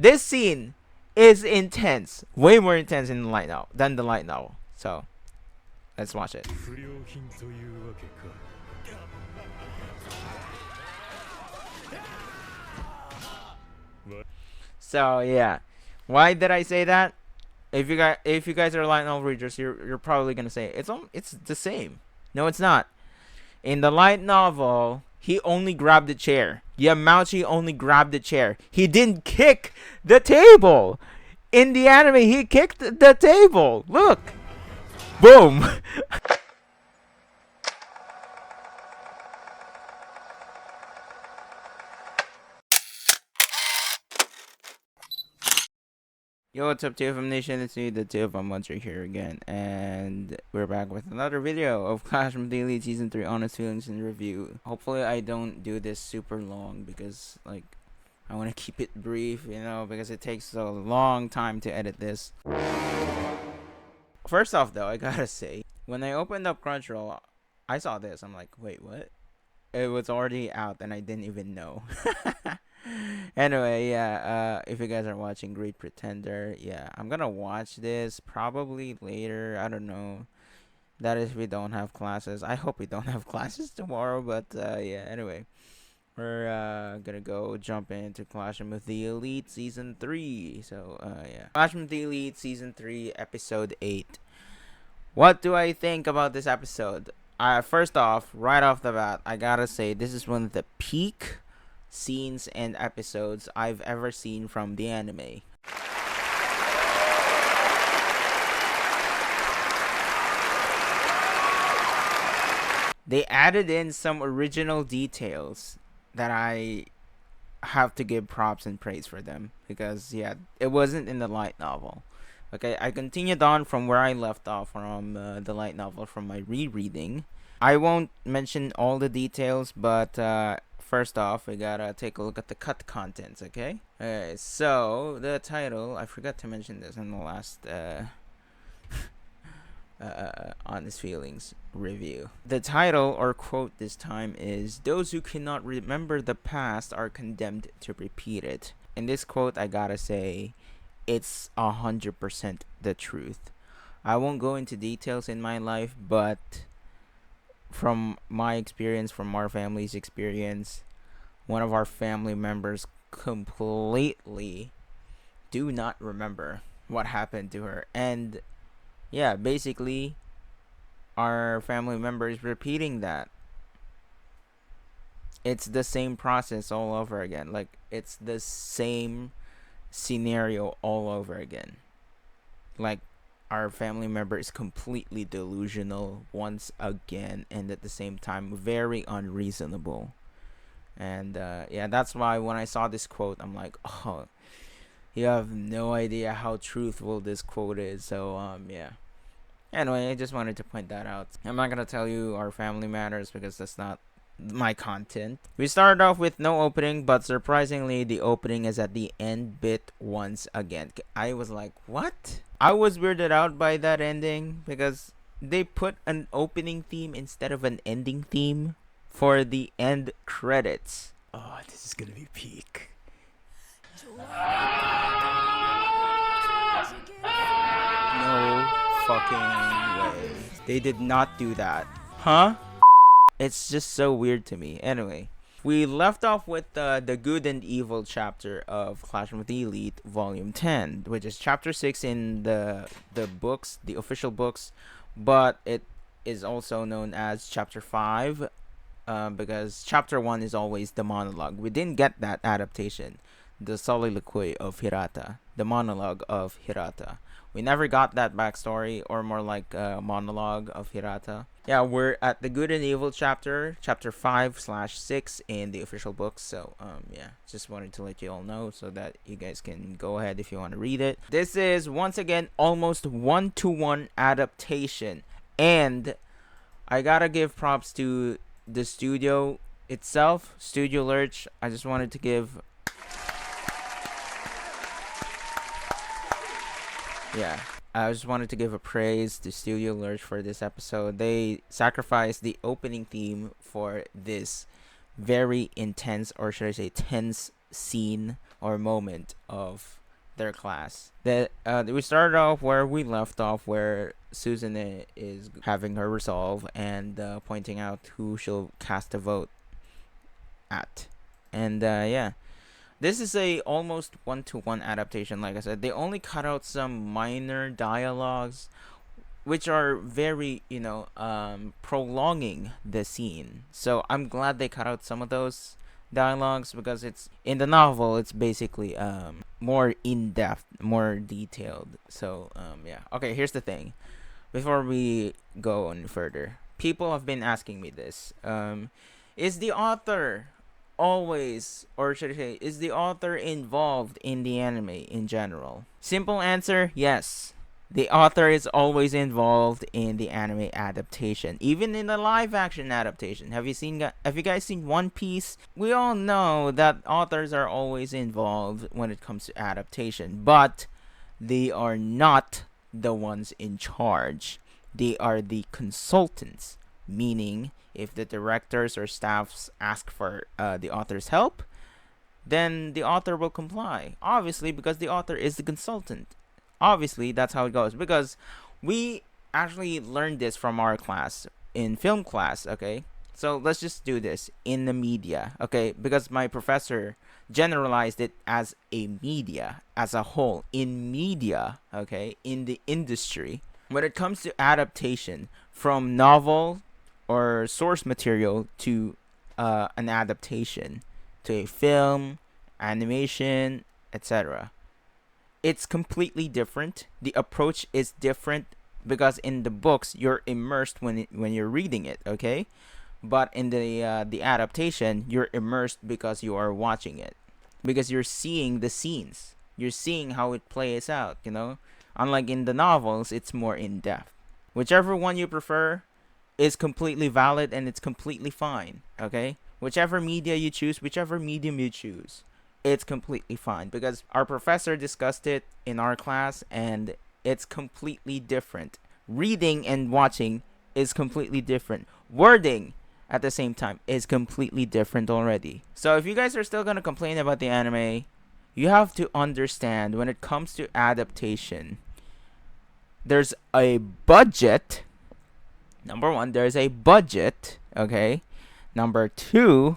This scene is intense, way more intense in the light novel than the light novel. So let's watch it. So yeah, why did I say that? If you guys are light novel readers, you're probably gonna say it's the same. No, it's not. In the light novel, he only grabbed the chair. Yamauchi only grabbed the chair. He didn't kick the table. In the anime, he kicked the table. Look, boom. Yo, what's up, TFM Nation? It's me, the TFM Monster here again, and we're back with another video of Clash of the Elite Season 3 Honest Feelings and Review. Hopefully I don't do this super long because, like, I want to keep it brief, you know, because it takes a long time to edit this. First off, though, I gotta say, when I opened up Crunchyroll, I saw this. I'm like, wait, what? It was already out and I didn't even know. Anyway, yeah, if you guys are watching Great Pretender, yeah, I'm gonna watch this probably later. I don't know. That is if we don't have classes. I hope we don't have classes tomorrow, but yeah, anyway. We're gonna go jump into Clash of the Elite Season 3. So, yeah. Clash of the Elite Season 3, Episode 8. What do I think about this episode? First off, right off the bat, I gotta say, this is one of the peak scenes and episodes I've ever seen from the anime. They added in some original details that I have to give props and praise for them, because yeah, it wasn't in the light novel. Okay, I continued on from where I left off from the light novel from my rereading. I won't mention all the details, but first off, we gotta take a look at the cut contents, okay? Alright, so the title, I forgot to mention this in the last Honest Feelings review. The title, or quote this time, is "Those who cannot remember the past are condemned to repeat it." In this quote, I gotta say, it's 100% the truth. I won't go into details in my life, but from my experience, from our family's experience, one of our family members completely do not remember what happened to her. And yeah, basically, our family member is repeating that. It's the same process all over again. Like, it's the same scenario all over again. Like, our family member is completely delusional once again, and at the same time very unreasonable. And yeah, that's why when I saw this quote, I'm like, oh, you have no idea how truthful this quote is. So yeah, anyway, I just wanted to point that out. I'm not gonna tell you our family matters because that's not my content. We started off with no opening, but surprisingly the opening is at the end bit once again. I was like, what? I was weirded out by that ending because they put an opening theme instead of an ending theme for the end credits. Oh, this is gonna be peak. No fucking way. They did not do that. Huh? It's just so weird to me. Anyway, we left off with the good and evil chapter of Clash of the Elite Volume 10, which is chapter 6 in the books, the official books, but it is also known as chapter 5 because chapter 1 is always the monologue. We didn't get that adaptation, the soliloquy of Hirata, the monologue of Hirata. We never got that backstory, or more like a monologue of Hirata. Yeah, we're at the good and evil chapter 5/6 in the official books. So yeah, just wanted to let you all know so that you guys can go ahead if you want to read it. This is once again almost 1-to-1 adaptation, and I gotta give props to the studio itself, Studio Lurch. I just wanted to give, yeah, I just wanted to give a praise to Studio Lurch for this episode. They sacrificed the opening theme for this very intense, or should I say tense, scene or moment of their class. That we started off where we left off, where Susan is having her resolve and pointing out who she'll cast a vote at. And yeah, this is a almost one-to-one adaptation. Like I said, they only cut out some minor dialogues which are very, prolonging the scene. So I'm glad they cut out some of those dialogues, because it's in the novel, it's basically more in-depth, more detailed. So yeah. Okay, here's the thing. Before we go on further, people have been asking me this. Is the author always, or should I say, is the author involved in the anime in general? Simple answer, yes. The author is always involved in the anime adaptation, even in the live action adaptation. Have you guys seen One Piece? We all know that authors are always involved when it comes to adaptation, but they are not the ones in charge. They are the consultants, meaning if the directors or staffs ask for the author's help, then the author will comply. Obviously, because the author is the consultant. Obviously, that's how it goes, because we actually learned this from our class in film class. Okay, so let's just do this in the media. Okay, because my professor generalized it as a media as a whole, in media. Okay, in the industry, when it comes to adaptation from novel or source material to an adaptation to a film, animation, etc., it's completely different. The approach is different, because in the books you're immersed when you're reading it, okay? But in the adaptation, you're immersed because you are watching it, because you're seeing the scenes, you're seeing how it plays out. Unlike in the novels, it's more in depth. Whichever one you prefer is completely valid, and it's completely fine, okay? Whichever media you choose, whichever medium you choose, it's completely fine, because our professor discussed it in our class, and it's completely different. Reading and watching is completely different. Wording at the same time is completely different already. So if you guys are still gonna complain about the anime, you have to understand, when it comes to adaptation, there's a budget. Number one, there's a budget, okay? Number two,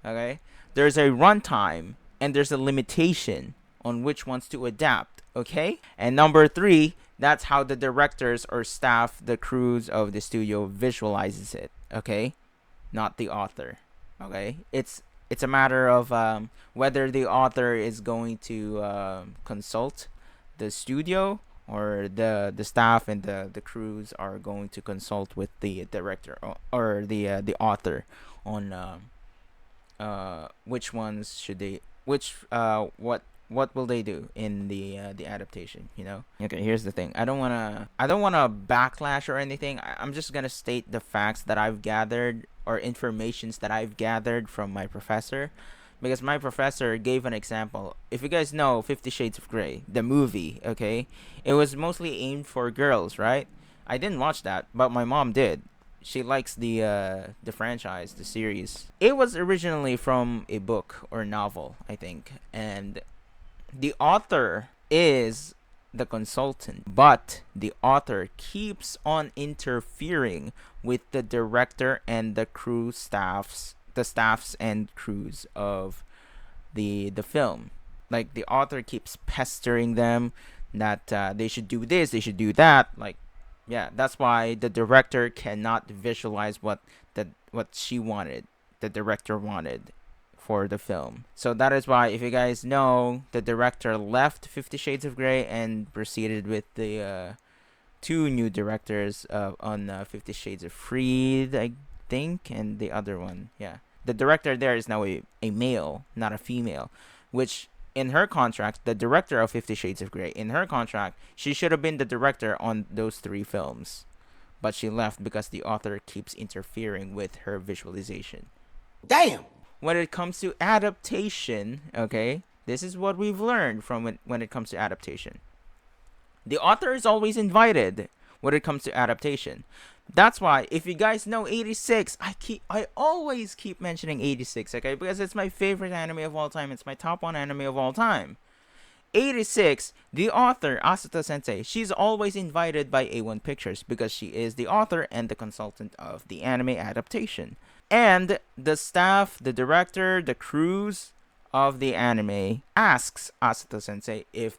okay, there's a runtime, and there's a limitation on which ones to adapt, okay? And number three, that's how the directors or staff, the crews of the studio visualizes it, okay? Not the author, okay? It's a matter of whether the author is going to consult the studio, or the staff and the crews are going to consult with the director or the author on which ones should they, what will they do in the adaptation, Okay, here's the thing. I don't wanna backlash or anything. I'm just gonna state the facts that I've gathered, or informations that I've gathered from my professor, because my professor gave an example. If you guys know 50 Shades of Grey, the movie, okay, it was mostly aimed for girls, right? I didn't watch that, but my mom did. She likes the franchise, the series. It was originally from a book or novel, I think, and the author is the consultant, but the author keeps on interfering with the director and the staffs and crews of the film. Like, the author keeps pestering them that they should do this, they should do that. Like, yeah, that's why the director cannot visualize what she wanted, the director wanted for the film. So that is why, if you guys know, the director left 50 Shades of Grey and proceeded with the two new directors on 50 Shades of Freed, I think, and the other one. Yeah, the director there is now a male, not a female, which in her contract, the director of 50 Shades of Grey, in her contract, she should have been the director on those three films, but she left because the author keeps interfering with her visualization. Damn! When it comes to adaptation, okay, this is what we've learned from when it comes to adaptation. The author is always invited when it comes to adaptation. That's why, if you guys know 86, I always keep mentioning 86, okay? Because it's my favorite anime of all time. It's my top 1 anime of all time. 86, the author, Asuto Sensei, she's always invited by A1 Pictures because she is the author and the consultant of the anime adaptation. And the staff, the director, the crews of the anime asks Asuto Sensei if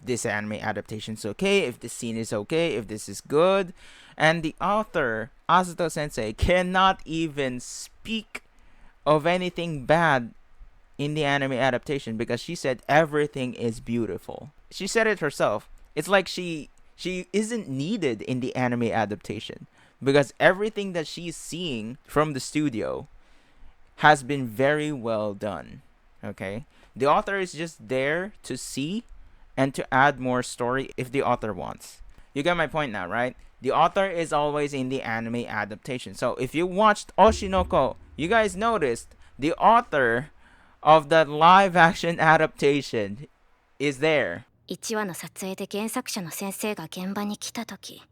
this anime adaptation is okay, if this scene is okay, if this is good. And the author, Asuto Sensei, cannot even speak of anything bad in the anime adaptation because she said everything is beautiful. She said it herself. It's like she isn't needed in the anime adaptation because everything that she's seeing from the studio has been very well done. Okay? The author is just there to see and to add more story if the author wants. You get my point now, right? The author is always in the anime adaptation. So if you watched Oshinoko, you guys noticed the author of the live action adaptation is there. 1話の撮影で原作者の先生が現場に来た時、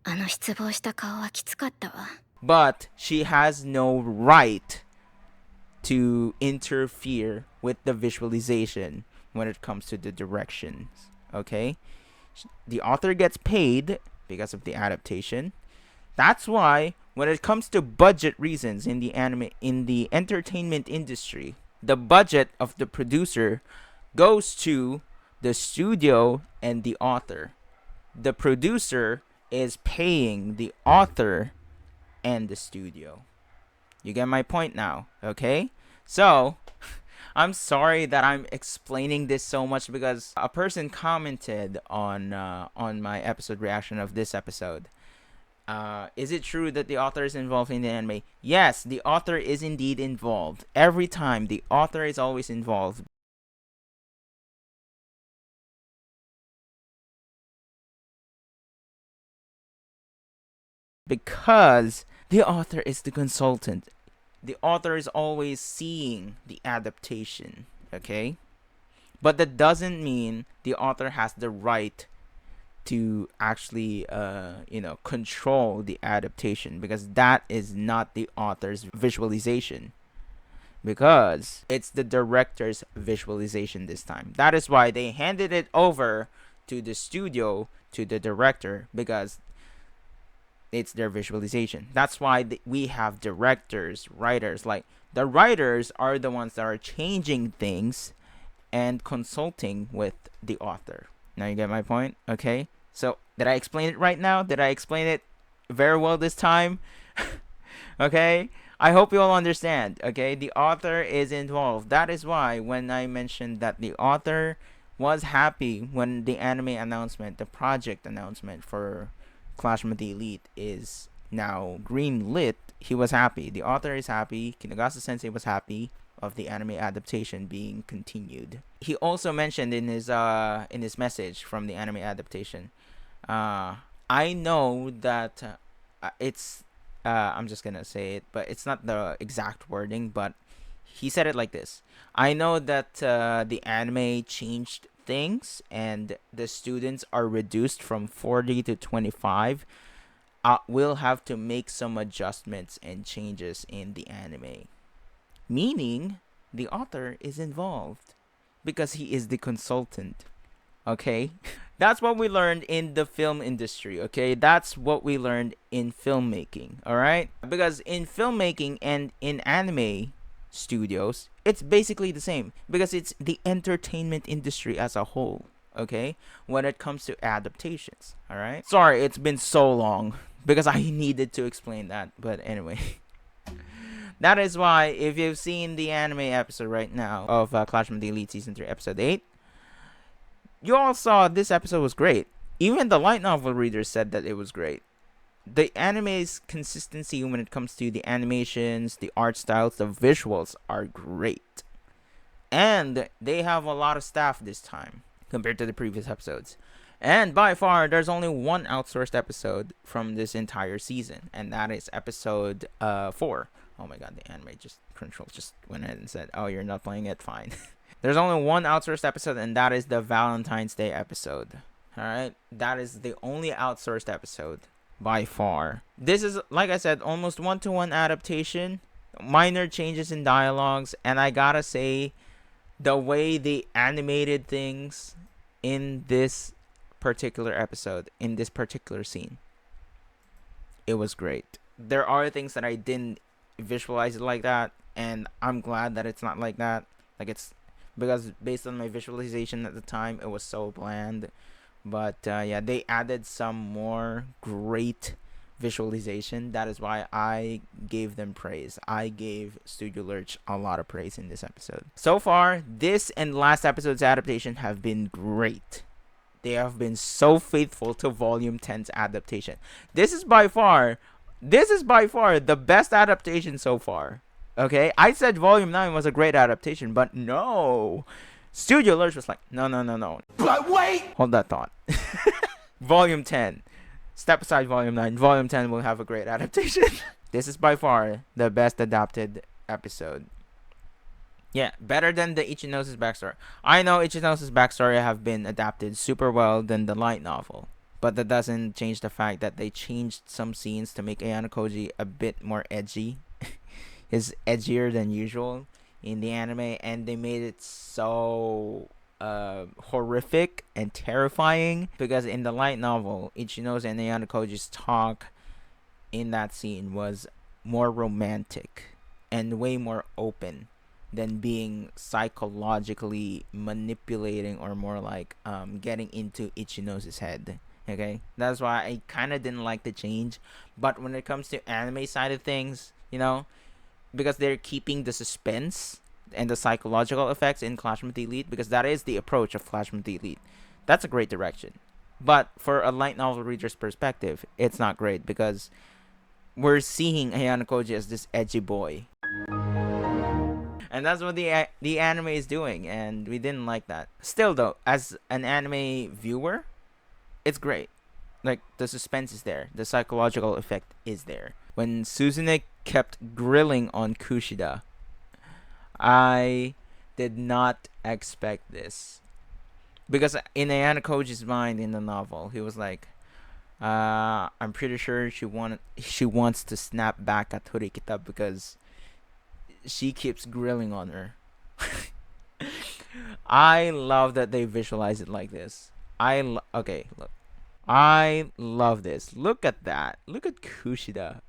あの失望した顔はきつかったわ。But she has no right to interfere with the visualization when it comes to the directions. Okay? The author gets paid because of the adaptation. That's why when it comes to budget reasons in the entertainment industry, the budget of the producer goes to the studio and the author. The producer is paying the author and the studio. You get my point now, okay? So, I'm sorry that I'm explaining this so much because a person commented on my episode reaction of this episode. Is it true that the author is involved in the anime? Yes, the author is indeed involved. Every time, the author is always involved. Because the author is the consultant. The author is always seeing the adaptation, okay? But that doesn't mean the author has the right to actually control the adaptation, because that is not the author's visualization, because it's the director's visualization this time. That is why they handed it over to the studio, to the director, because it's their visualization. That's why we have directors, writers. Like, the writers are the ones that are changing things and consulting with the author. Now you get my point? Okay? So, did I explain it right now? Did I explain it very well this time? Okay? I hope you all understand. Okay? The author is involved. That is why when I mentioned that the author was happy when the anime announcement, the project announcement for Clash of the Elite is now green lit, he was happy. The author is happy. Kinagasa Sensei was happy of the anime adaptation being continued. He also mentioned in his message from the anime adaptation, I know that it's I'm just gonna say it, but it's not the exact wording, but he said it like this: I know that the anime changed things and the students are reduced from 40 to 25. We'll have to make some adjustments and changes in the anime. Meaning, the author is involved because he is the consultant. Okay? That's what we learned in the film industry, okay? That's what we learned in filmmaking, alright? Because in filmmaking and in anime studios, it's basically the same because it's the entertainment industry as a whole, okay? When it comes to adaptations, alright? Sorry, it's been so long because I needed to explain that, but anyway. That is why, if you've seen the anime episode right now of Clash of the Elite Season 3 Episode 8, you all saw this episode was great. Even the light novel readers said that it was great. The anime's consistency when it comes to the animations, the art styles, the visuals are great. And they have a lot of staff this time compared to the previous episodes. And by far, there's only one outsourced episode from this entire season, and that is episode 4. Oh my god, the anime control just went ahead and said, oh, you're not playing it, fine. There's only one outsourced episode, and that is the Valentine's Day episode. Alright, that is the only outsourced episode by far. This is, like I said, almost one-to-one adaptation, minor changes in dialogues, and I gotta say, the way they animated things in this particular episode, in this particular scene, it was great. There are things that I didn't visualize it like that, and I'm glad that it's not like that. Like, it's because based on my visualization at the time, it was so bland. But yeah, they added some more great visualization. That is why I gave them praise. I gave Studio Lurch a lot of praise in this episode. So far, this and last episode's adaptation have been great. They have been so faithful to Volume 10's adaptation. This is by far the best adaptation so far. Okay, I said Volume 9 was a great adaptation, but no. Studio Lurch was like, no. But wait! Hold that thought. Volume 10. Step aside Volume 9. Volume 10 will have a great adaptation. This is by far the best adapted episode. Yeah, better than the Ichinose backstory. I know Ichinose backstory have been adapted super well than the light novel. But that doesn't change the fact that they changed some scenes to make Ayanokouji a bit more edgy. He's edgier than usual in the anime, and they made it so horrific and terrifying, because in the light novel, Ichinose and Ayanokouji's talk in that scene was more romantic and way more open than being psychologically manipulating, or more like getting into Ichinose's head. Okay, that's why I kind of didn't like the change. But when it comes to anime side of things, you know, because they're keeping the suspense and the psychological effects in Clash with the Elite, because that is the approach of Clash with the Elite. That's a great direction. But for a light novel reader's perspective, it's not great, because we're seeing Ayanokouji as this edgy boy. And that's what the anime is doing, and we didn't like that. Still though, as an anime viewer, it's great. Like, the suspense is there. The psychological effect is there. When Suzune kept grilling on Kushida, I did not expect this. Because in Ayanokouji's mind in the novel, he was like, I'm pretty sure she wants to snap back at Horikita because she keeps grilling on her. I love that they visualize it like this. Okay, look. I love this. Look at that. Look at Kushida.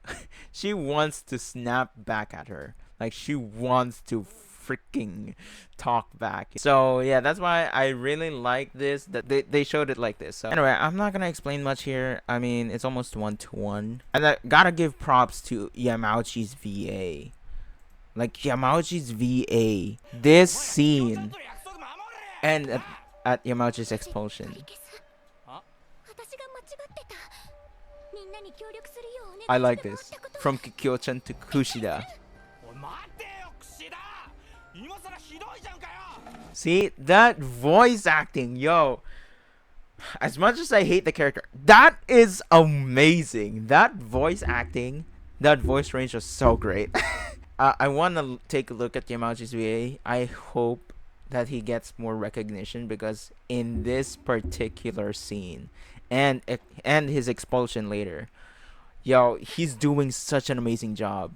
She wants to snap back at her. Like, she wants to freaking talk back. So yeah, that's why I really like this, that they showed it like this. So anyway, I'm not gonna explain much here. I mean, it's almost 1-to-1. And I gotta give props to Yamauchi's VA. Like, Yamauchi's VA. This scene. And at Yamauchi's Expulsion. I like this. From Kikyo-chan to Kushida. See, that voice acting, yo. As much as I hate the character, that is amazing. That voice acting, that voice range was so great. I want to take a look at Yamauchi's VA. I hope that he gets more recognition, because in this particular scene and his expulsion later, yo, he's doing such an amazing job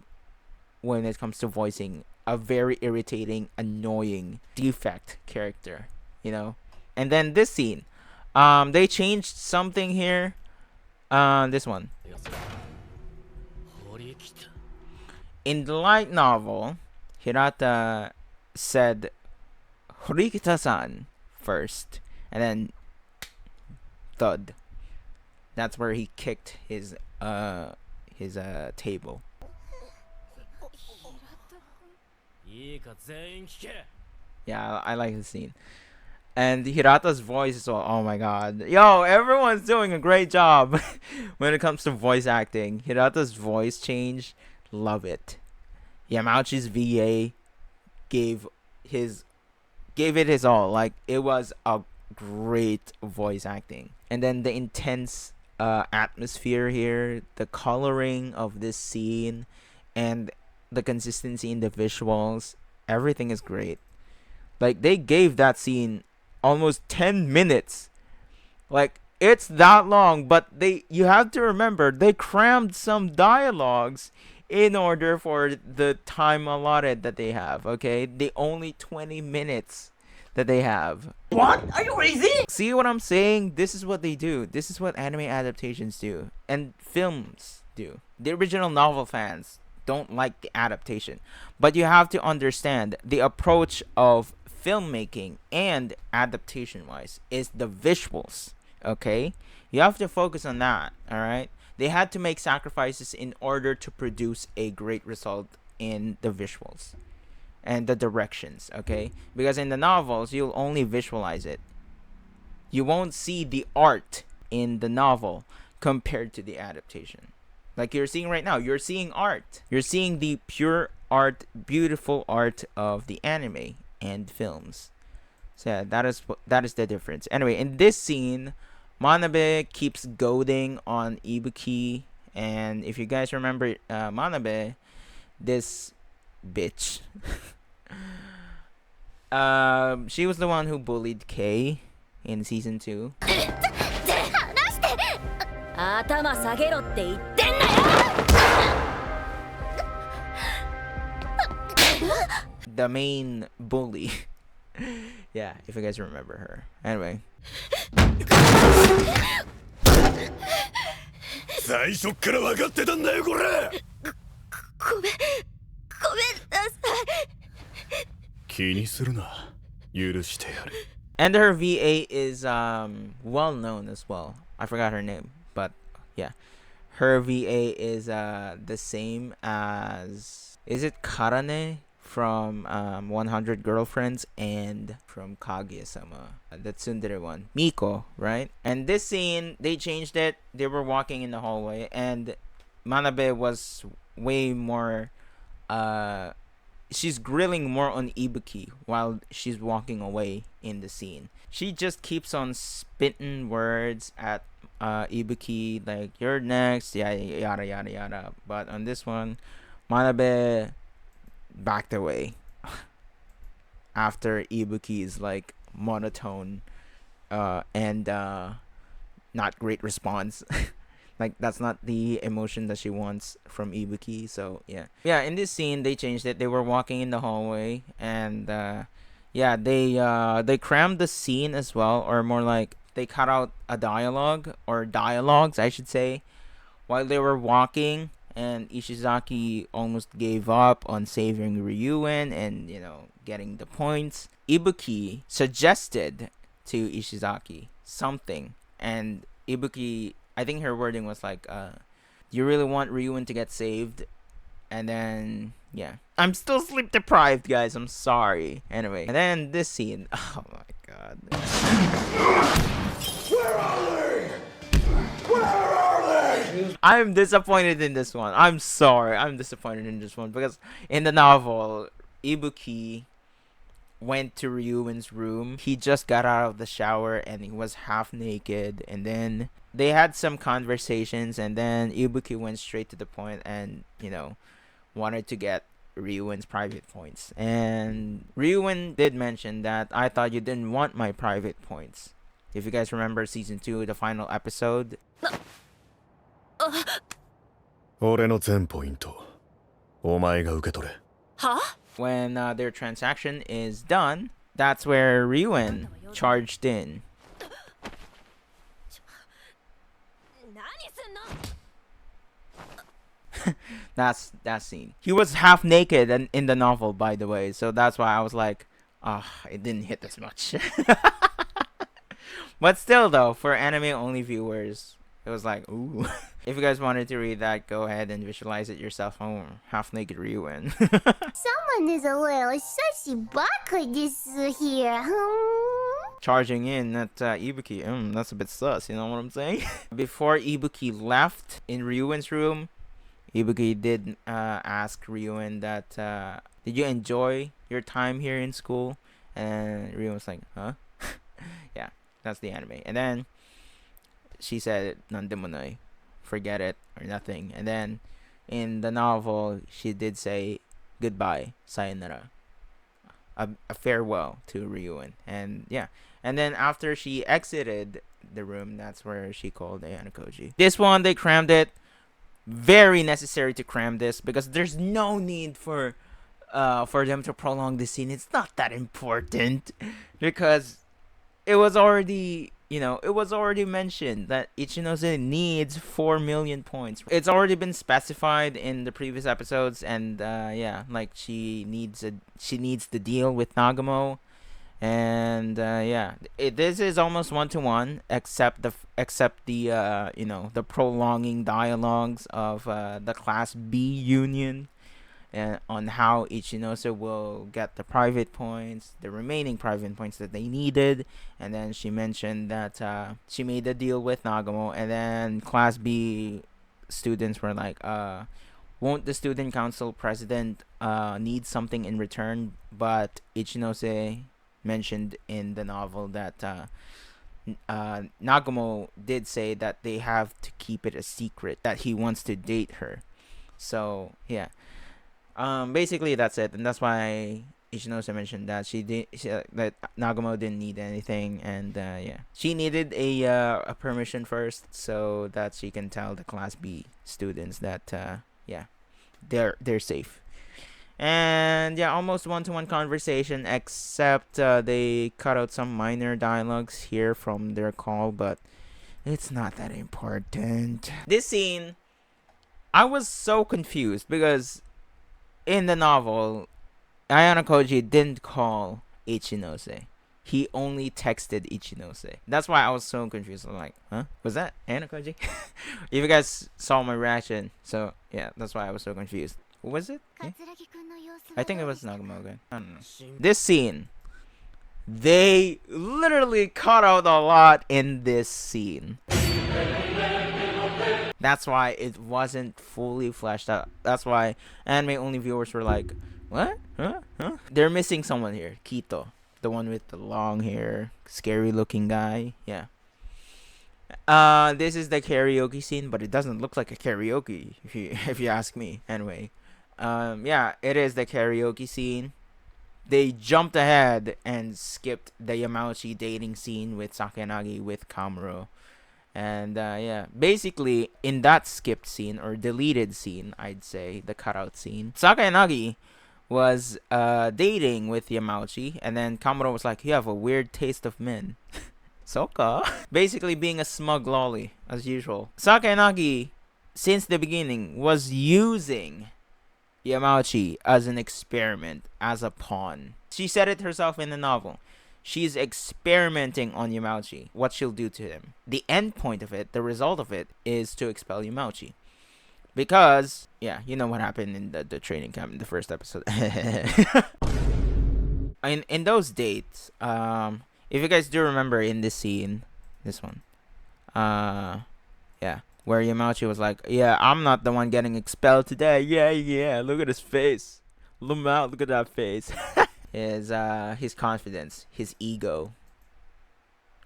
when it comes to voicing a very irritating, annoying, defect character, you know. And then this scene, they changed something here. This one. In the light novel, Hirata said Horikita-san first, and then thud. That's where he kicked his table. Yeah, I like the scene. And Hirata's voice as well. Oh my god. Yo, everyone's doing a great job when it comes to voice acting. Hirata's voice change, love it. Yamauchi's VA gave it his all. Like, it was a great voice acting. And then the intense atmosphere here, the coloring of this scene, and the consistency in the visuals, everything is great. Like, they gave that scene almost 10 minutes. Like, It's that long, but you have to remember they crammed some dialogues in order for the time allotted that they have. Okay, the only 20 minutes that they have. What? Are you crazy? See what I'm saying? This is what they do. This is what anime adaptations do, and films do. The original novel fans don't like the adaptation, but you have to understand the approach of filmmaking and adaptation wise is the visuals. Okay, you have to focus on that. All right, they had to make sacrifices in order to produce a great result in the visuals and the directions. Okay, because in the novels you'll only visualize it, you won't see the art in the novel compared to the adaptation. Like you're seeing right now, you're seeing art, you're seeing the pure art, beautiful art of the anime and films. So yeah, that is the difference. Anyway, in this scene, Manabe keeps goading on Ibuki, and if you guys remember, Manabe, this bitch, she was the one who bullied Kei in season 2. The main bully. Yeah, if you guys remember her. Anyway. And her VA is well known as well. I forgot her name, but yeah. Her VA is the same as, is it Karane from 100 Girlfriends and from Kaguya-sama, the tsundere one, Miko, right? And this scene, they changed it. They were walking in the hallway, and Manabe was way more she's grilling more on Ibuki while she's walking away in the scene. She just keeps on spitting words at Ibuki, like, you're next, yada yada yada. But on this one, Manabe backed away after Ibuki's like monotone and not great response. Like, that's not the emotion that she wants from Ibuki. So yeah, in this scene they changed it. They were walking in the hallway, and yeah, they crammed the scene as well, or more like they cut out a dialogue, or dialogues I should say, while they were walking, and Ishizaki almost gave up on saving Ryuen and, you know, getting the points. Ibuki suggested to Ishizaki something, and Ibuki, I think her wording was like, you really want Ryuen to get saved? And then, yeah. I'm still sleep deprived, guys. I'm sorry. Anyway, and then this scene. Oh my god. Where are they? Where are they? I'm disappointed in this one. I'm sorry. I'm disappointed in this one because in the novel, Ibuki went to Ryuen's room. He just got out of the shower and he was half naked, and then they had some conversations, and then Ibuki went straight to the point and, you know, wanted to get Ryuen's private points. And Ryuen did mention that, I thought you didn't want my private points. If you guys remember season 2, the final episode. When their transaction is done, that's where Ryuen charged in. That's that scene. He was half naked and in the novel, by the way, so that's why I was like, it didn't hit as much. But still, though, for anime only viewers, it was like, ooh. If you guys wanted to read that, go ahead and visualize it yourself. Oh, half naked Ryuen. Someone is a little sussy baka here. Charging in at Ibuki. That's a bit sus, you know what I'm saying? Before Ibuki left in Ryuen's room, Ibuki did ask Ryuen that, did you enjoy your time here in school? And Ryuen was like, huh? Yeah, that's the anime. And then she said, nandemonai, forget it, or nothing. And then in the novel, she did say goodbye, sayonara, a farewell to Ryuen. And yeah, and then after she exited the room. That's where she called Ayanokouji. This one, they crammed it. Very necessary to cram this because there's no need for them to prolong the scene. It's not that important because it was already, it was already mentioned that Ichinose needs 4 million points. It's already been specified in the previous episodes, and like she needs the deal with Nagamo, and this is almost 1-to-1, except the the prolonging dialogues of the Class B union, and on how Ichinose will get the remaining private points that they needed. And then she mentioned that she made a deal with Nagamo, and then Class B students were like, won't the student council president need something in return? But Ichinose mentioned in the novel that Nagamo did say that they have to keep it a secret, that he wants to date her. So yeah. Basically that's it, and that's why Ichinose mentioned that that Nagamo didn't need anything, and she needed a permission first so that she can tell the Class B students that they're safe. And almost 1-to-1 conversation, except they cut out some minor dialogues here from their call, but it's not that important. This scene, I was so confused because in the novel, Ayanokouji didn't call Ichinose. He only texted Ichinose. That's why I was so confused. I'm like, huh? Was that Ayanokouji? If you guys saw my reaction, so yeah, that's why I was so confused. Who was it? Yeah? I think it was Nagamo again. I don't know. This scene, they literally cut out a lot in this scene. That's why it wasn't fully fleshed out. That's why anime only viewers were like, what? Huh? They're missing someone here. Kito. The one with the long hair. Scary looking guy. Yeah. This is the karaoke scene, but it doesn't look like a karaoke if you ask me. Anyway. It is the karaoke scene. They jumped ahead and skipped the Yamauchi dating scene with Sakayanagi with Kamuro. And basically in that skipped scene or deleted scene, I'd say the cutout scene, Sakayanagi was dating with Yamauchi, and then Kamuro was like, you have a weird taste of men. Soka. Basically being a smug lolly as usual. Sakayanagi since the beginning was using Yamauchi as an experiment, as a pawn. She said it herself in the novel. She's experimenting on Yamauchi, what she'll do to him. The end point of it, the result of it, is to expel Yamauchi. Because, you know what happened in the training camp in the first episode. in those dates, if you guys do remember in this scene, this one, where Yamauchi was like, I'm not the one getting expelled today. Yeah, look at his face. Look at that face. His confidence, his ego,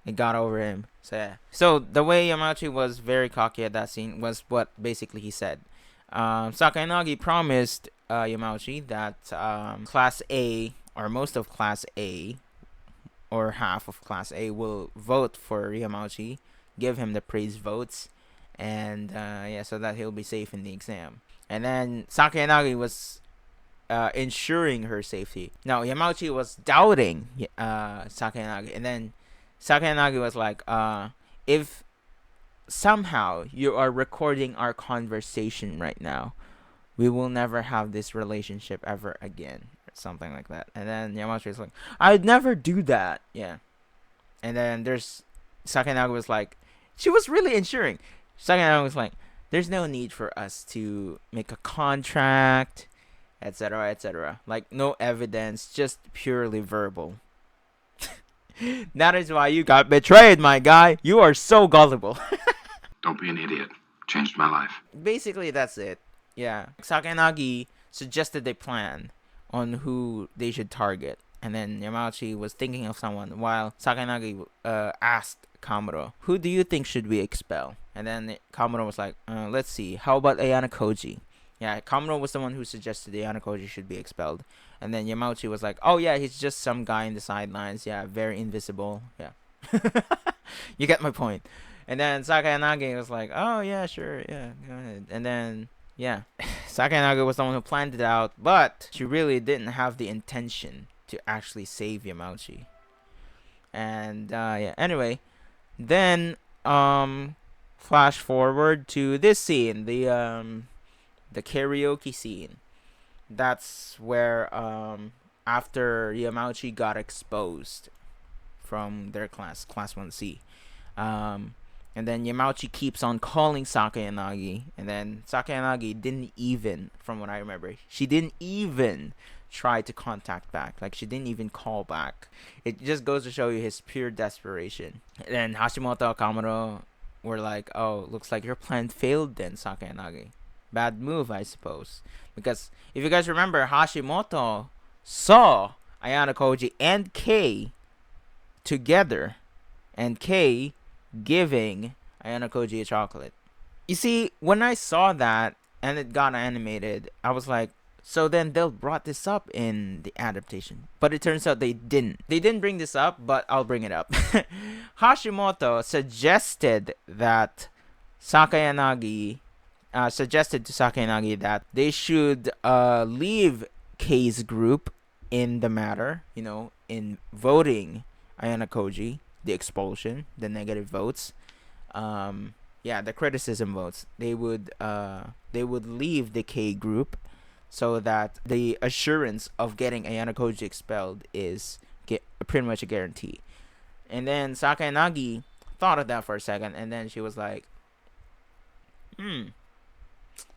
it got over him. So the way Yamauchi was very cocky at that scene was what basically he said. Sakayanagi promised Yamauchi that Class A, or most of Class A, or half of Class A, will vote for Yamauchi, give him the praise votes, and so that he'll be safe in the exam. And then Sakayanagi was ensuring her safety. Now Yamauchi was doubting Sakayanagi, and then Sakayanagi was like, if somehow you are recording our conversation right now, we will never have this relationship ever again, or something like that. And then Yamauchi was like, I'd never do that. And then there's Sakayanagi was like, she was really ensuring. Sakayanagi was like, there's no need for us to make a contract, etc. Like, no evidence, just purely verbal. That is why you got betrayed, my guy. You are so gullible. Don't be an idiot. Changed my life. Basically, that's it. Sakayanagi suggested a plan on who they should target. And then Yamauchi was thinking of someone, while Sakayanagi asked Kamuro, who do you think should we expel? And then Kamuro was like, let's see, how about Ayanokouji? Kamuro was the one who suggested Ayanokouji should be expelled. And then Yamauchi was like, oh yeah, he's just some guy in the sidelines. Very invisible. You get my point. And then Sakayanagi was like, oh yeah, sure, yeah, go ahead. And then yeah, Sakayanagi was the one who planned it out, but she really didn't have the intention to actually save Yamauchi. And yeah, anyway, then flash forward to this scene, the karaoke scene. That's where after Yamauchi got exposed from their class 1C, and then Yamauchi keeps on calling Sakayanagi, and then Sakayanagi didn't even, from what I remember, she didn't even try to contact back. Like, she didn't even call back. It just goes to show you his pure desperation. And then Hashimoto, Kamuro were like, oh, looks like your plan failed then, Sakayanagi. Bad move, I suppose. Because if you guys remember, Hashimoto saw Ayanokouji and Kei together, and Kei giving Ayanokouji a chocolate. You see, when I saw that and it got animated, I was like, so then they'll brought this up in the adaptation. But it turns out they didn't. They didn't bring this up, but I'll bring it up. Hashimoto suggested that Sakayanagi suggested to Sakayanagi that they should leave Kei's group in the matter, you know, in voting Ayanokouji, the expulsion, the negative votes, yeah, the criticism votes. They would leave the Kei group, so that the assurance of getting Ayanokouji expelled is pretty much a guarantee. And then Sakayanagi thought of that for a second, and then she was like,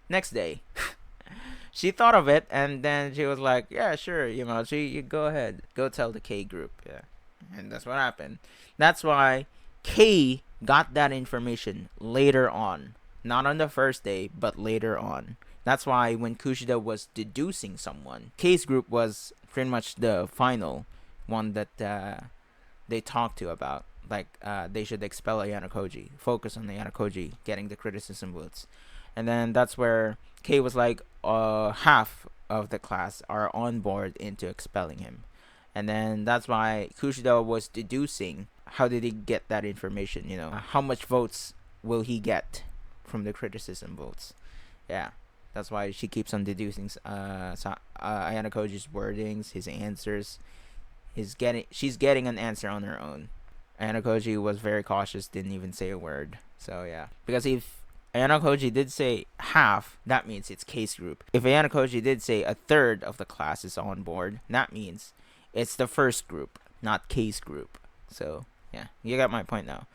next day, she thought of it, and then she was like, yeah, sure, Yamauchi, you go ahead. Go tell the K group. Yeah. And that's what happened. That's why K got that information later on. Not on the first day, but later on. That's why when Kushida was deducing someone, K's group was pretty much the final one that they talked to about. Like, they should expel Ayanokouji. Focus on Ayanokouji getting the criticism votes. And then that's where K was like, half of the class are on board into expelling him. And then that's why Kushida was deducing, how did he get that information, you know? How much votes will he get from the criticism votes? Yeah, that's why she keeps on deducing Ayanokouji's wordings, his answers. She's getting an answer on her own. Ayanokouji was very cautious, didn't even say a word. So yeah, because if Ayanokouji did say half, that means it's K's group. If Ayanokouji did say a third of the class is on board, that means it's the first group, not K's group. So yeah, you got my point now.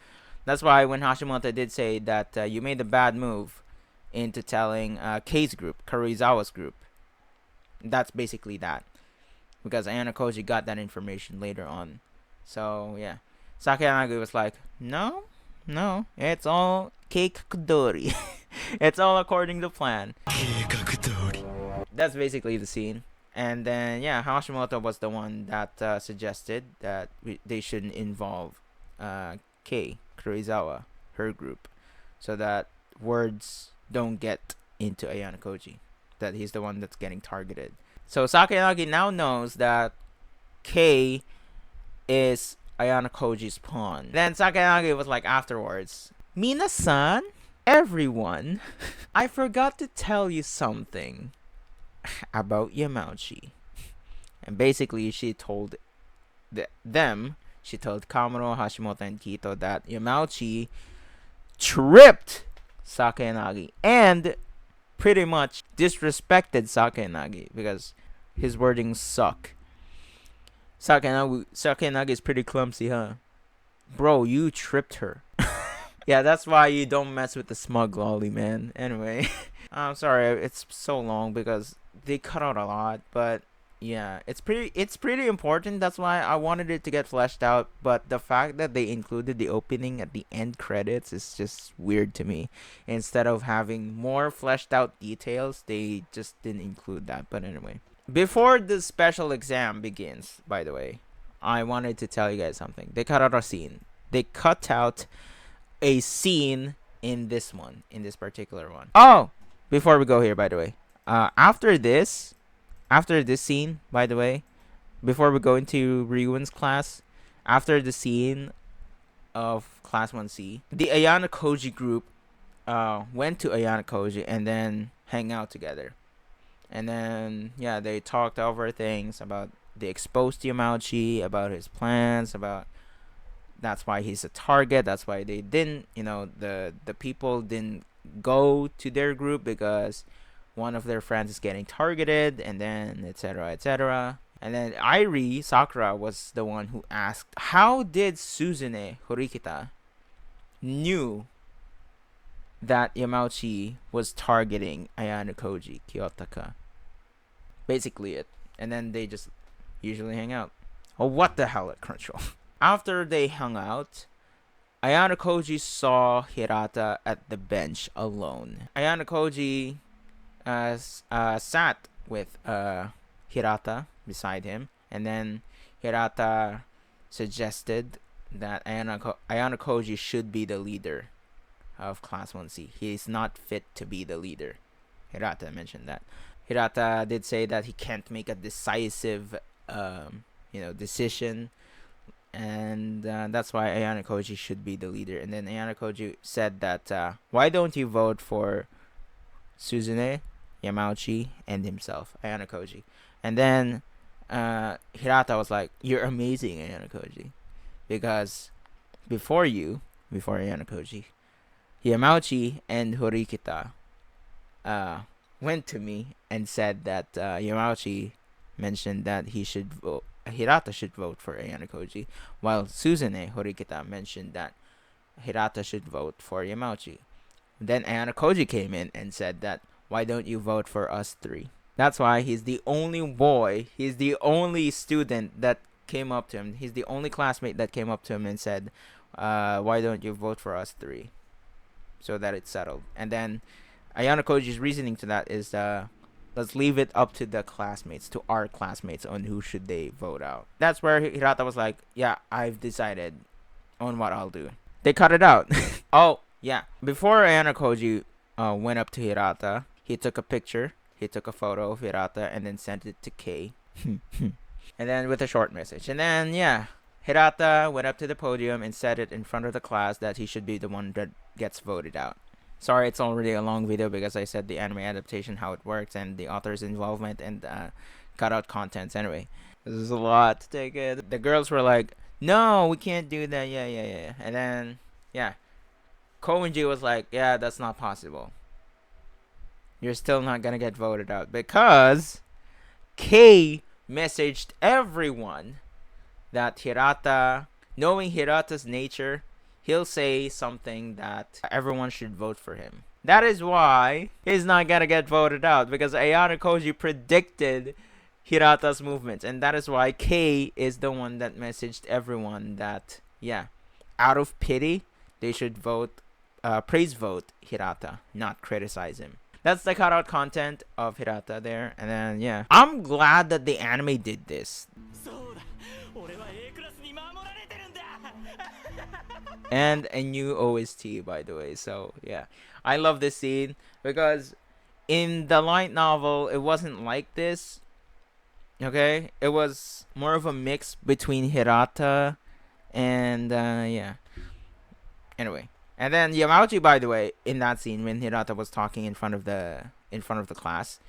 That's why when Hashimoto did say that you made a bad move into telling K's group, Karuizawa's group, that's basically that. Because Ayanokouji got that information later on. So yeah, Sakayanagi was like, no, it's all keikakudori. It's all according to plan. That's basically the scene. And then yeah, Hashimoto was the one that suggested that they shouldn't involve Kei, Karuizawa, her group, so that words don't get into Ayanokouji, that he's the one that's getting targeted. So Sakayanagi now knows that Kei is Ayanokouji's pawn. Then Sakayanagi was like afterwards, Minasan, everyone, I forgot to tell you something about Yamauchi. And basically she told she told Kamuro, Hashimoto, and Kito that Yamauchi tripped Sakayanagi and pretty much disrespected Sakayanagi because his wordings suck. Sakayanagi is pretty clumsy, huh? Bro, you tripped her. Yeah, that's why you don't mess with the smug lolly, man. Anyway, I'm sorry it's so long because they cut out a lot, but yeah, it's pretty important. That's why I wanted it to get fleshed out, but the fact that they included the opening at the end credits is just weird to me. Instead of having more fleshed out details, they just didn't include that. But anyway, before the special exam begins, by the way, I wanted to tell you guys something. They cut out a scene. They cut out a scene in this particular one. Oh, before we go here, by the way, after this scene, by the way, before we go into Ryuen's class, after the scene of Class 1C, the Ayanokouji group went to Ayanokouji and then hang out together. And then, yeah, they talked over things about they exposed Yamauchi, about his plans, about that's why he's a target. That's why they didn't, the people didn't go to their group because one of their friends is getting targeted, and then etc. etc. And then Airi Sakura was the one who asked, how did Suzune Horikita knew that Yamauchi was targeting Ayanokouji Kiyotaka? Basically it. And then they just usually hang out. Oh, what the hell at Crunchyroll. After they hung out, Ayanokouji saw Hirata at the bench alone. Ayanokouji sat with Hirata beside him, and then Hirata suggested that Ayanokouji should be the leader of Class 1C. He is not fit to be the leader. Hirata mentioned that. Hirata did say that he can't make a decisive decision, and that's why Ayanokouji should be the leader. And then Ayanokouji said that why don't you vote for Suzune, Yamauchi, and himself, Ayanokouji? And then Hirata was like, you're amazing, Ayanokouji, because before Ayanokouji, Yamauchi and Horikita went to me and said that Yamauchi mentioned that Hirata should vote for Ayanokouji, while Suzune Horikita mentioned that Hirata should vote for Yamauchi. Then Ayanokouji came in and said that, why don't you vote for us three? That's why he's the only boy, he's the only student that came up to him, he's the only classmate that came up to him and said, why don't you vote for us three? So that it's settled. And then Ayanokouji's reasoning to that is, let's leave it up to the classmates, to our classmates, on who should they vote out. That's where Hirata was like, yeah, I've decided on what I'll do. They cut it out. Oh, yeah. Before Ayanokouji went up to Hirata, he took a picture. He took a photo of Hirata and then sent it to Kei. And then with a short message. And then, yeah, Hirata went up to the podium and said it in front of the class that he should be the one that gets voted out. Sorry, it's already a long video because I said the anime adaptation, how it works, and the author's involvement, and cut out contents. Anyway, this is a lot to take it. The girls were like, no, we can't do that. Yeah. And then, yeah, Koenji was like, yeah, that's not possible. You're still not gonna get voted out because Kei messaged everyone that Hirata, knowing Hirata's nature, he'll say something that everyone should vote for him. That is why he's not gonna get voted out, because Ayanokouji predicted Hirata's movements, and that is why Kei is the one that messaged everyone that, yeah, out of pity, they should vote, praise vote Hirata, not criticize him. That's the cutout content of Hirata there. And then, yeah, I'm glad that the anime did this. And a new OST, by the way. So, yeah, I love this scene because in the light novel, it wasn't like this. Okay? It was more of a mix between Hirata and, yeah. Anyway. And then Yamauchi, by the way, in that scene when Hirata was talking in front of the class,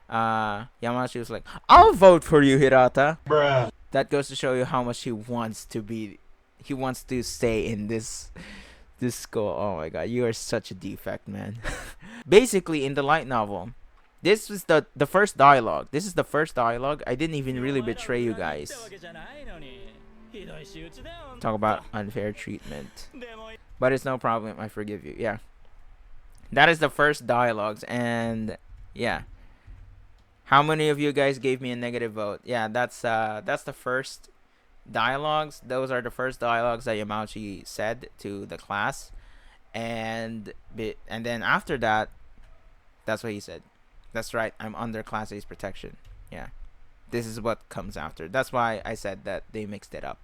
Yamauchi was like, "I'll vote for you, Hirata." Bruh. That goes to show you how much he wants to stay in this school. Oh my god, you are such a defect, man. Basically, in the light novel, this was the first dialogue. This is the first dialogue. I didn't even really betray you guys. Talk about unfair treatment. But it's no problem, I forgive you. Yeah. That is the first dialogues, and yeah. How many of you guys gave me a negative vote? Yeah, that's the first dialogues. Those are the first dialogues that Yamauchi said to the class. And then after that, that's what he said. That's right, I'm under Class A's protection. Yeah. This is what comes after. That's why I said that they mixed it up.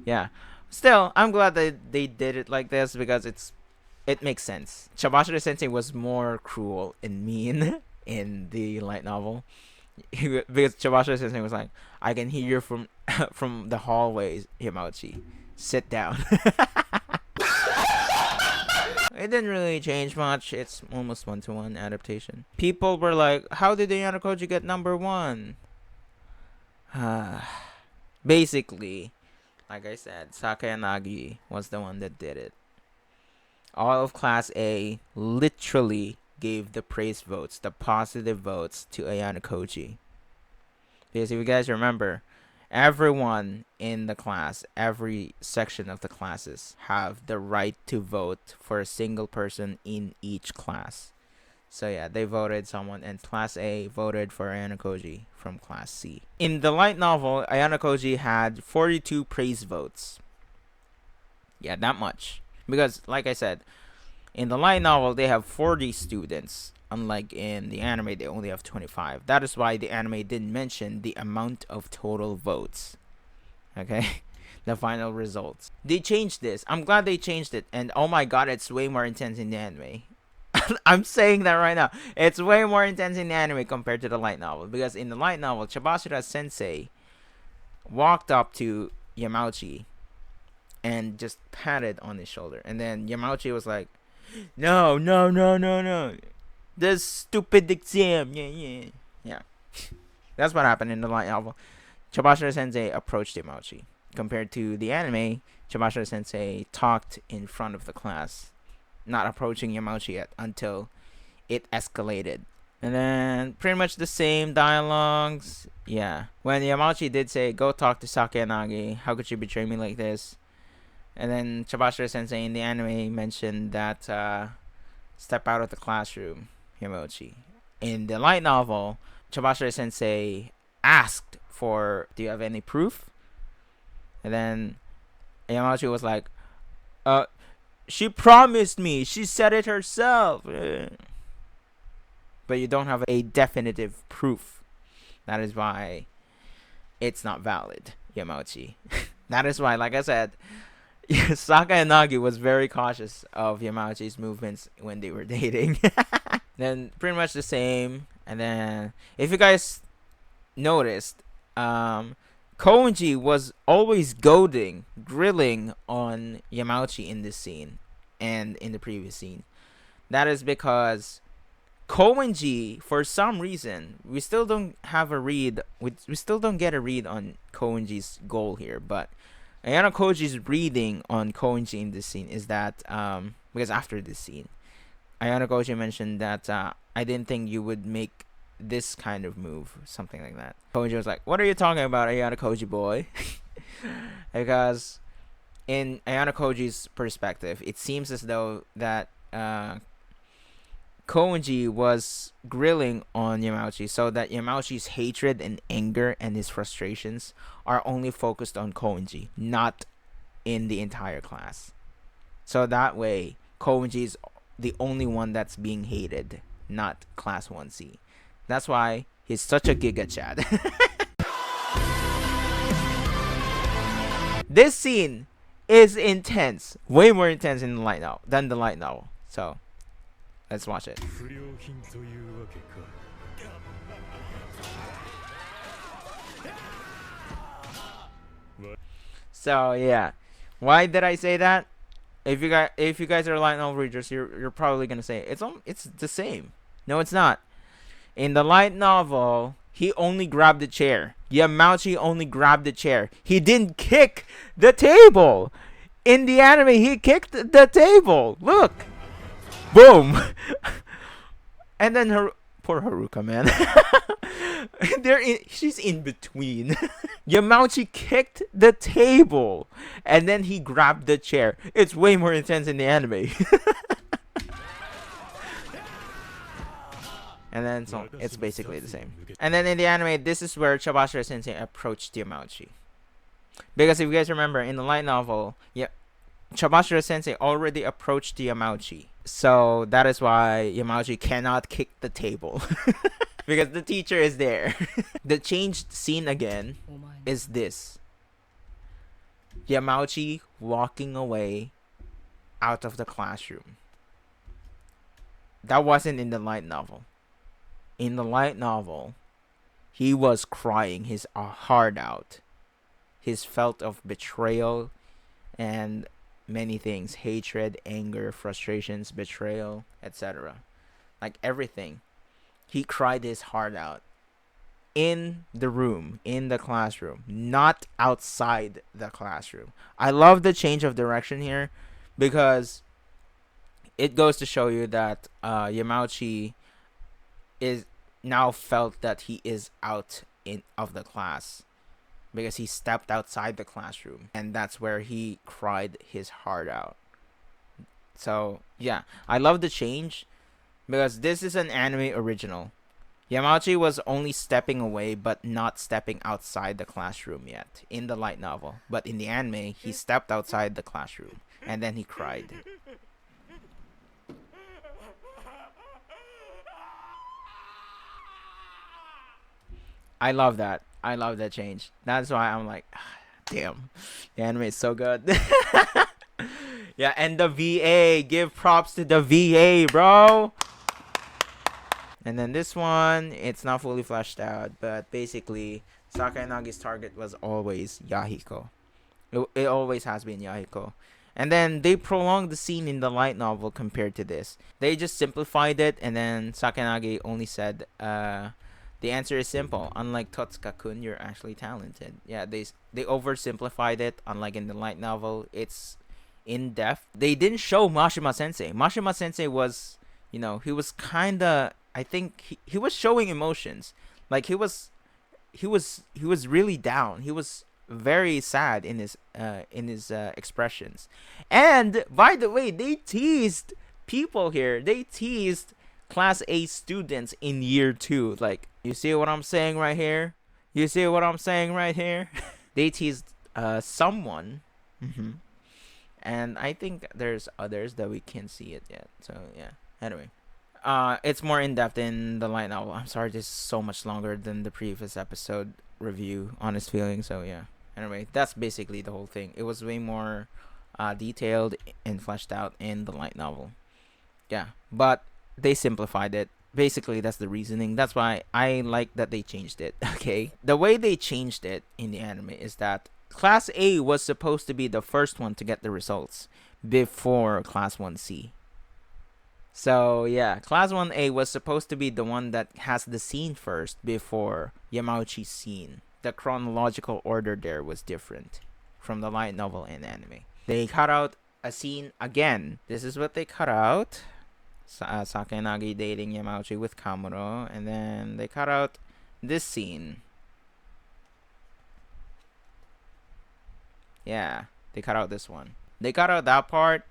Yeah. Still, I'm glad that they did it like this because it makes sense. Shabashiro Sensei was more cruel and mean in the light novel. Because Shabashiro Sensei was like, I can hear you from the hallways, Yamauchi. sit down. It didn't really change much. It's almost 1-to-1 adaptation. People were like, how did Ayanokouji get number 1? Basically, like I said, Sakayanagi was the one that did it. All of Class A literally gave the praise votes, the positive votes, to Ayanokouji. Because if you guys remember, everyone in the class, every section of the classes, have the right to vote for a single person in each class. So yeah, they voted someone, and Class A voted for Ayanokouji from Class C. In the light novel, Ayanokouji had 42 praise votes. Yeah, that much. Because, like I said, in the light novel, they have 40 students. Unlike in the anime, they only have 25. That is why the anime didn't mention the amount of total votes. Okay? The final results. They changed this. I'm glad they changed it. And oh my god, it's way more intense in the anime. I'm saying that right now. It's way more intense in the anime compared to the light novel. Because in the light novel, Chibashira Sensei walked up to Yamauchi and just patted on his shoulder. And then Yamauchi was like, no. This stupid exam. Yeah. That's what happened in the light novel. Chibashira Sensei approached Yamauchi. Compared to the anime, Chibashira Sensei talked in front of the class, not approaching Yamauchi yet until it escalated. And then pretty much the same dialogues. Yeah. When Yamauchi did say, go talk to Sakayanagi, how could you betray me like this? And then Chibashira Sensei in the anime mentioned that step out of the classroom, Yamauchi. In the light novel, Chibashira Sensei asked for, do you have any proof? And then Yamauchi was like, she promised me. She said it herself. But you don't have a definitive proof. That is why it's not valid, Yamauchi. That is why, like I said, Sakayanagi was very cautious of Yamauchi's movements when they were dating. Then pretty much the same. And then if you guys noticed, Kounji was always grilling on Yamauchi in this scene and in the previous scene. That is because Kounji, for some reason, we still don't have a read. We still don't get a read on Kounji's goal here. But Ayanokouji's reading on Kounji in this scene is that because after this scene, Ayanokouji mentioned that I didn't think you would make this kind of move, something like that. Kounji was like, what are you talking about, Ayanokouji boy? Because in Ayanokouji's perspective, it seems as though that Kounji was grilling on Yamauchi so that Yamauchi's hatred and anger and his frustrations are only focused on Kounji, not in the entire class. So that way, Kounji is the only one that's being hated, not Class 1C. That's why he's such a Giga Chad. This scene is intense, way more intense in the light novel than the light novel. So let's watch it. So yeah, why did I say that? If you guys are light novel readers, you're probably gonna say it's the same. No, it's not. In the light novel, he only grabbed the chair. Yamauchi only grabbed the chair. He didn't kick the table. In the anime, he kicked the table. Look, boom. And then poor Haruka, man. She's in between. Yamauchi kicked the table, and then he grabbed the chair. It's way more intense in the anime. And then so it's basically the same. And then in the anime, this is where Chibashira Sensei approached Yamauchi. Because if you guys remember, in the light novel, Chibashira Sensei already approached Yamauchi. So that is why Yamauchi cannot kick the table. Because the teacher is there. The changed scene again is this. Yamauchi walking away out of the classroom. That wasn't in the light novel. In the light novel, he was crying his heart out. His felt of betrayal and many things: hatred, anger, frustrations, betrayal, etc. Like everything. He cried his heart out in the room, in the classroom, not outside the classroom. I love the change of direction here, because it goes to show you that Yamauchi is now felt that he is out of the class, because he stepped outside the classroom, and that's where he cried his heart out. So yeah, I love the change, because this is an anime original. Yamauchi was only stepping away but not stepping outside the classroom yet in the light novel. But in the anime, he stepped outside the classroom and then he cried. I love that. I love that change. That's why I'm like, damn, the anime is so good. Yeah, and the VA. Give props to the VA, bro. And then this one, it's not fully fleshed out, but basically, Sakanagi's target was always Yahiko. It always has been Yahiko. And then they prolonged the scene in the light novel compared to this. They just simplified it, and then Sakanagi only said, the answer is simple. Unlike Totsuka-kun, you're actually talented. Yeah, they oversimplified it. Unlike in the light novel, it's in depth. They didn't show Mashima Sensei. Mashima Sensei was, he was kind of, I think he was showing emotions. Like he was really down. He was very sad in his expressions. And by the way, they teased people here. They teased Class A students in year 2. Like, you see what I'm saying right here? You see what I'm saying right here? They teased someone. And I think there's others that we can't see it yet. So yeah. Anyway. It's more in-depth in the light novel. I'm sorry, this is so much longer than the previous episode review, honest feeling. So yeah. Anyway, that's basically the whole thing. It was way more detailed and fleshed out in the light novel. Yeah, but they simplified it. Basically, that's the reasoning. That's why I like that they changed it. Okay, the way they changed it in the anime is that Class A was supposed to be the first one to get the results before Class 1C. So yeah, Class 1A was supposed to be the one that has the scene first before Yamauchi's scene. The chronological order there was different from the light novel and anime. They cut out a scene again. This is what they cut out. Sakanagi dating Yamauchi with Kamuro. And then they cut out this scene. Yeah, they cut out this one. They cut out that part,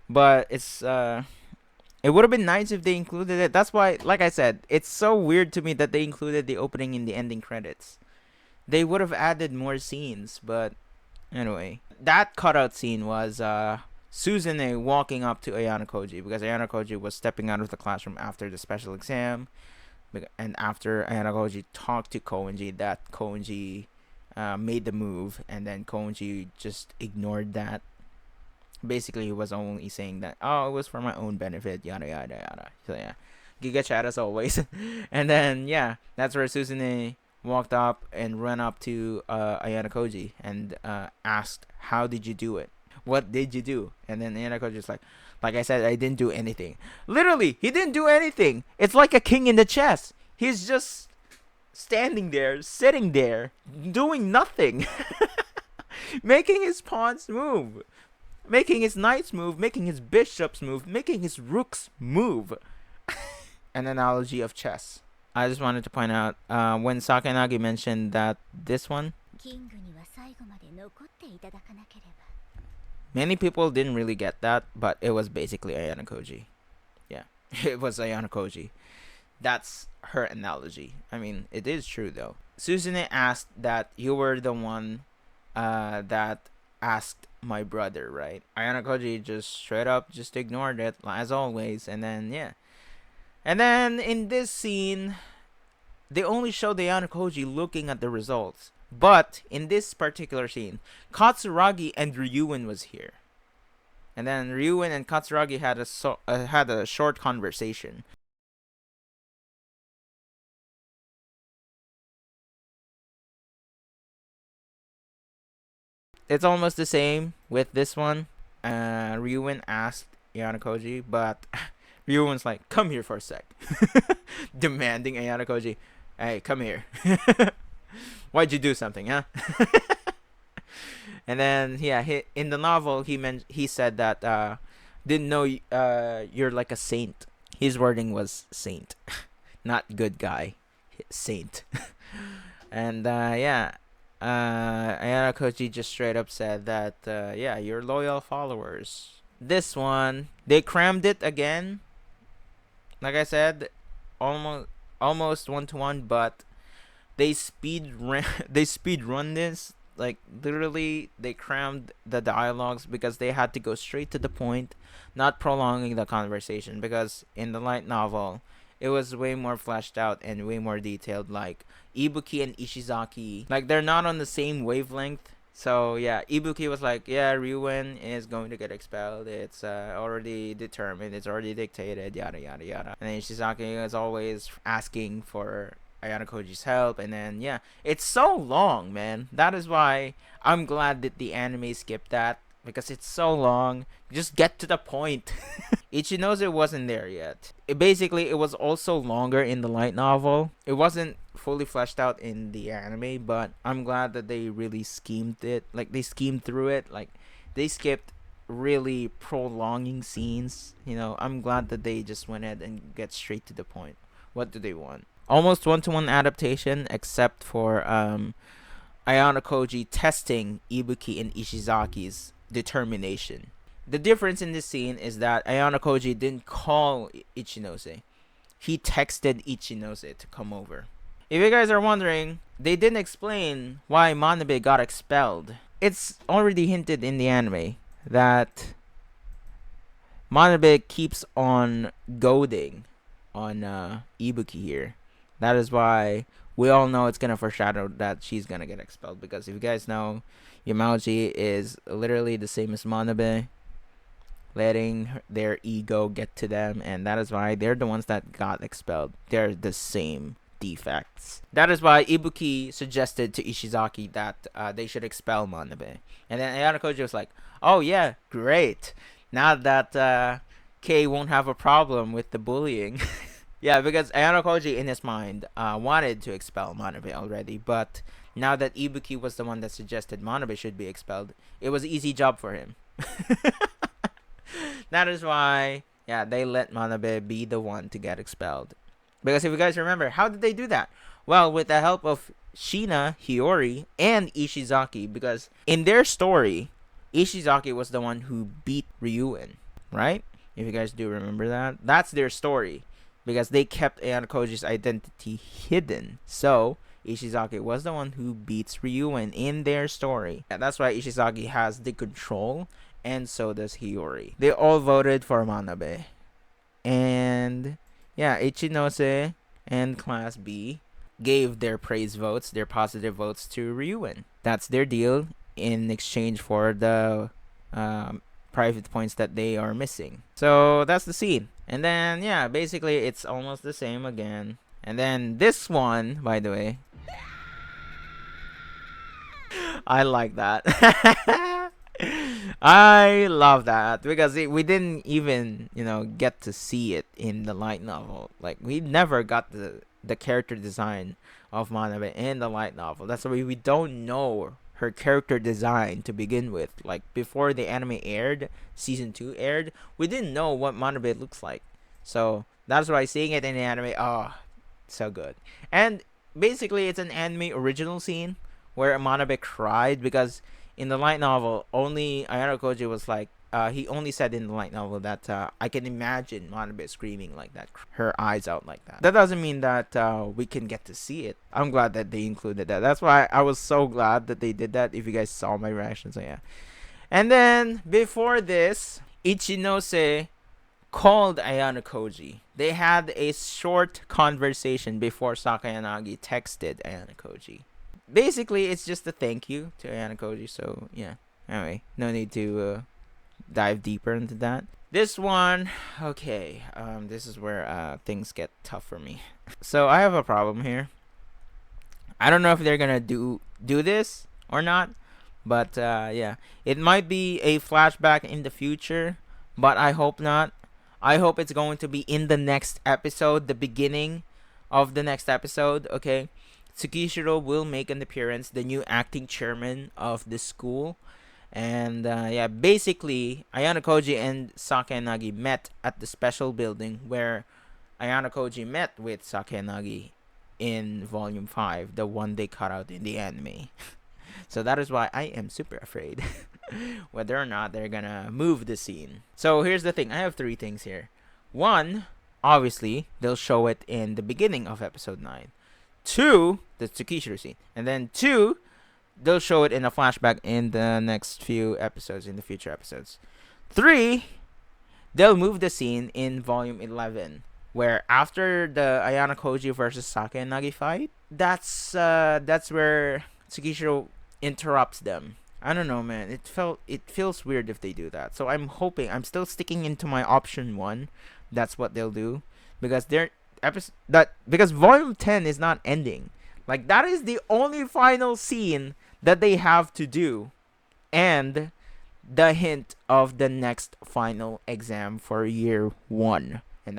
but it's it would have been nice if they included it. That's why, like I said, it's so weird to me that they included the opening in the ending credits. They would have added more scenes, but anyway. That cutout scene was Suzune walking up to Ayanokouji, because Ayanokouji was stepping out of the classroom after the special exam. And after Ayanokouji talked to Koenji, that Koenji made the move, and then Koenji just ignored that. Basically, he was only saying that, oh, it was for my own benefit, yada yada yada. So yeah, Giga chat as always. And then yeah, that's where Suzune walked up and ran up to Ayanokouji and asked, how did you do it? What did you do? And then Ayanokouji is like I said, I didn't do anything. Literally, he didn't do anything. It's like a king in the chess. He's just standing there, sitting there, doing nothing. Making his pawns move. Making his knights move, making his bishops move, making his rooks move. An analogy of chess. I just wanted to point out, when Sakanagi mentioned that this one, many people didn't really get that, but it was basically Ayanokouji. Yeah, it was Ayanokouji. That's her analogy. I mean, it is true though. Suzune asked that you were the one that asked my brother, right? Ayanokouji just straight up just ignored it as always, and then yeah. And then in this scene, they only showed Ayanokouji looking at the results. But in this particular scene, Katsuragi and Ryuen was here. And then Ryuen and Katsuragi had a short conversation. it's almost the same with this one. Ryuen asked Ayanokouji, but Ryuen's like, come here for a sec. Demanding Ayanokouji, hey, come here. Why'd you do something, huh? And then, yeah, in the novel, he said that, didn't know you're like a saint. His wording was saint, not good guy, saint. And Ayanokouji just straight up said that, yeah, you're loyal followers. This one, they crammed it again. Like I said, almost 1-to-1, but they speed run this. Like, literally, they crammed the dialogues because they had to go straight to the point, not prolonging the conversation. Because in the light novel, it was way more fleshed out and way more detailed. Like, Ibuki and Ishizaki, like, they're not on the same wavelength. So, yeah, Ibuki was like, yeah, Ryuen is going to get expelled. It's already determined. It's already dictated, yada, yada, yada. And then Ishizaki is always asking for Ayanokouji's help, and then yeah, it's so long, man. That is why I'm glad that the anime skipped that, because it's so long. Just get to the point. Ichinose wasn't there yet. It was also longer in the light novel. It wasn't fully fleshed out in the anime, but I'm glad that they really schemed it. Like, they schemed through it. Like, they skipped really prolonging scenes. You know, I'm glad that they just went ahead and get straight to the point. What do they want? Almost 1-to-1 adaptation, except for Ayanokouji testing Ibuki and Ishizaki's determination. The difference in this scene is that Ayanokouji didn't call Ichinose. He texted Ichinose to come over. If you guys are wondering, they didn't explain why Manabe got expelled. It's already hinted in the anime that Manabe keeps on goading on Ibuki here. That is why we all know it's gonna foreshadow that she's gonna get expelled. Because if you guys know, Yamauchi is literally the same as Manabe, letting their ego get to them, and that is why they're the ones that got expelled. They're the same defects. That is why Ibuki suggested to Ishizaki that they should expel Manabe, and then Ayanokouji was like, "Oh yeah, great! Now that Kei won't have a problem with the bullying." Yeah, because Ayanokouji in his mind wanted to expel Manabe already, but now that Ibuki was the one that suggested Manabe should be expelled, it was an easy job for him. That is why, yeah, they let Manabe be the one to get expelled. Because if you guys remember, how did they do that? Well, with the help of Shina, Hiyori, and Ishizaki, because in their story, Ishizaki was the one who beat Ryuen, right? If you guys do remember that, that's their story. Because they kept Ayanokouji's identity hidden. So, Ishizaki was the one who beats Ryuen in their story. And that's why Ishizaki has the control, and so does Hiyori. They all voted for Manabe. And, yeah, Ichinose and Class B gave their praise votes, their positive votes to Ryuen. That's their deal in exchange for the private points that they are missing. So, that's the scene. And then, yeah, basically, it's almost the same again. And then this one, by the way, I like that. I love that because we didn't even, get to see it in the light novel. Like, we never got the character design of Manabe in the light novel. That's why we don't know her character design to begin with. Like, before the anime aired, season 2 aired, we didn't know what Manabe looks like. So that's why seeing it in the anime, so good. And basically, it's an anime original scene where Manabe cried, because in the light novel, only Ayanokouji was like, he only said in the light novel that I can imagine Manabe screaming like that, her eyes out like that. That doesn't mean that we can get to see it. I'm glad that they included that. That's why I was so glad that they did that, if you guys saw my reaction. So yeah. And then, before this, Ichinose called Ayanokouji. They had a short conversation before Sakayanagi texted Ayanokouji. Basically, it's just a thank you to Ayanokouji. So yeah. Anyway, no need to dive deeper into that. This one, okay, this is where things get tough for me. So I have a problem here. I don't know if they're gonna do this or not, But yeah, it might be a flashback in the future, but I hope not. I hope it's going to be in the next episode, the beginning of the next episode. Okay, Tsukishiro will make an appearance, the new acting chairman of the school. And yeah, basically, Ayanokouji and Sakayanagi met at the special building where Ayanokouji met with Sakayanagi in Volume 5, the one they cut out in the anime. So that is why I am super afraid whether or not they're gonna move the scene. So here's the thing. I have 3 things here. 1, obviously, they'll show it in the beginning of episode 9. 2, the Tsukishiro scene. And then 2, they'll show it in a flashback in the next few episodes, in the future episodes. 3, they'll move the scene in volume 11, where after the Ayanokouji versus Sakayanagi fight, that's where Tsukishiro interrupts them. I don't know, man. It feels weird if they do that. So I'm still sticking into my option 1. That's what they'll do, because because volume 10 is not ending. Like, that is the only final scene that they have to do, and the hint of the next final exam for year 1, and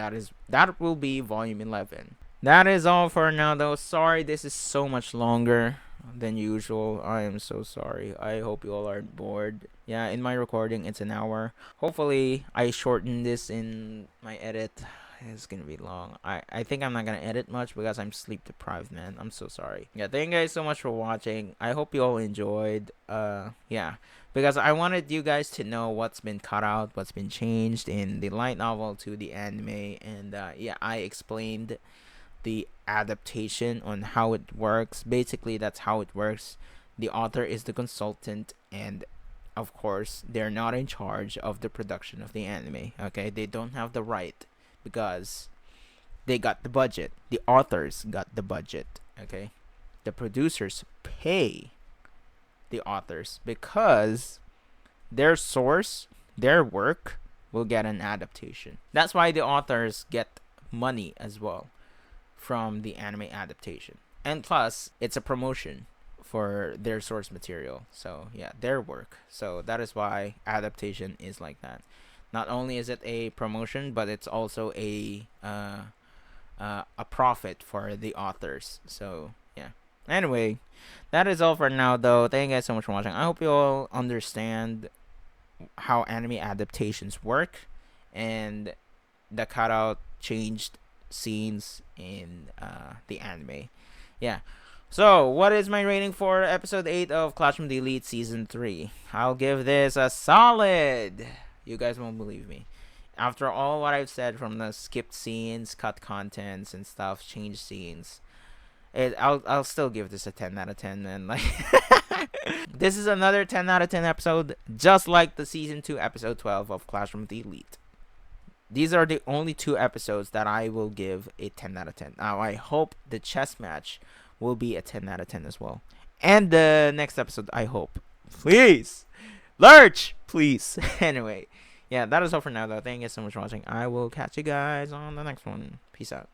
that will be volume 11. That is all for now, though. Sorry this is so much longer than usual. I am so sorry. I hope you all aren't bored. Yeah, in my recording it's an hour. Hopefully I shorten this in my edit. It's gonna be long. I think I'm not gonna edit much because I'm sleep deprived, man. I'm so sorry. Yeah, thank you guys so much for watching. I hope you all enjoyed. Yeah, because I wanted you guys to know what's been cut out, what's been changed in the light novel to the anime, and yeah, I explained the adaptation on how it works. Basically, that's how it works. The author is the consultant, and of course, they're not in charge of the production of the anime. Okay, they don't have the right, because they got the budget. The authors got the budget. Okay, the producers pay the authors because their source, their work, will get an adaptation. That's why the authors get money as well from the anime adaptation, and plus it's a promotion for their source material. So yeah, their work. So that is why adaptation is like that. Not only is it a promotion, but it's also a profit for the authors. So yeah. Anyway, that is all for now, though. Thank you guys so much for watching. I hope you all understand how anime adaptations work, and the cutout changed scenes in the anime. Yeah. So, what is my rating for episode 8 of Classroom the Elite season 3? I'll give this a solid. You guys won't believe me. After all what I've said, from the skipped scenes, cut contents and stuff, changed scenes, I'll still give this a 10 out of 10, and like this is another 10 out of 10 episode, just like the season 2 episode 12 of Classroom the Elite. These are the only 2 episodes that I will give a 10 out of 10. Now, I hope the chess match will be a 10 out of 10 as well. And the next episode, I hope. Please! Lurch! Please! Anyway, yeah, that is all for now, though. Thank you so much for watching. I will catch you guys on the next one. Peace out.